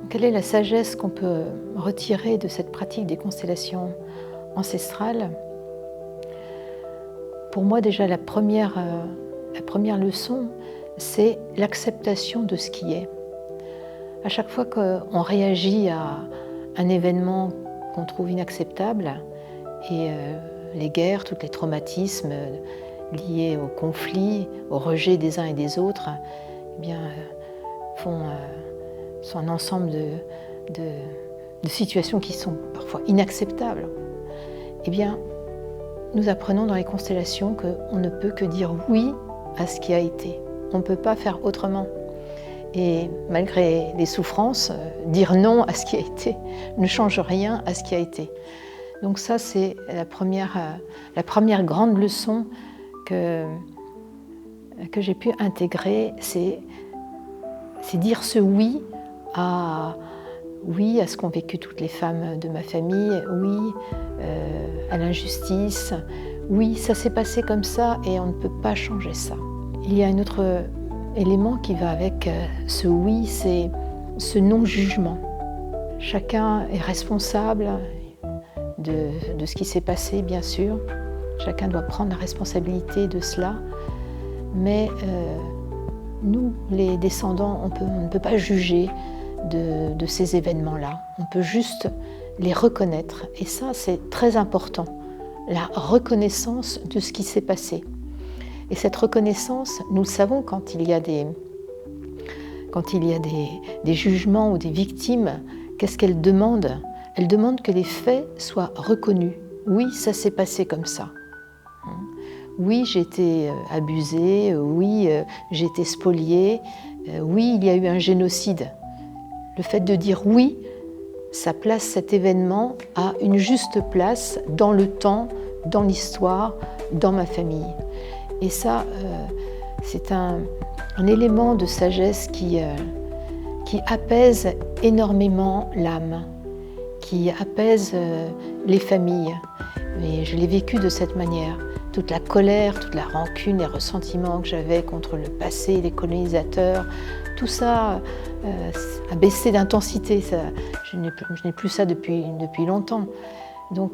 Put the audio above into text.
Quelle est la sagesse qu'on peut retirer de cette pratique des constellations ancestrales? Pour moi, déjà, la première leçon, c'est l'acceptation de ce qui est. À chaque fois qu'on réagit à un événement qu'on trouve inacceptable, et les guerres, tous les traumatismes liés au conflit, au rejet des uns et des autres, eh bien, sont un ensemble de situations qui sont parfois inacceptables. Eh bien, nous apprenons dans les constellations qu'on ne peut que dire oui à ce qui a été. On ne peut pas faire autrement. Et malgré les souffrances, dire non à ce qui a été ne change rien à ce qui a été. Donc ça, c'est la première grande leçon que j'ai pu intégrer, c'est dire ce oui à ce qu'ont vécu toutes les femmes de ma famille, oui à l'injustice, oui, ça s'est passé comme ça et on ne peut pas changer ça. Il y a un autre élément qui va avec ce oui, c'est ce non-jugement. Chacun est responsable de ce qui s'est passé, bien sûr. Chacun doit prendre la responsabilité de cela. Mais nous, les descendants, on ne peut pas juger de ces événements-là. On peut juste les reconnaître. Et ça, c'est très important. La reconnaissance de ce qui s'est passé. Et cette reconnaissance, nous le savons quand il y a des jugements ou des victimes, qu'est-ce qu'elles demandent? Elles demandent que les faits soient reconnus. Oui, ça s'est passé comme ça. Oui, j'ai été abusée, oui, j'ai été spoliée, oui, il y a eu un génocide. Le fait de dire oui, ça place cet événement à une juste place dans le temps, dans l'histoire, dans ma famille. Et ça, c'est un élément de sagesse qui apaise énormément l'âme, qui apaise les familles. Et je l'ai vécu de cette manière. Toute la colère, toute la rancune, les ressentiments que j'avais contre le passé, les colonisateurs, tout ça a baissé d'intensité. Je n'ai plus ça depuis longtemps. Donc,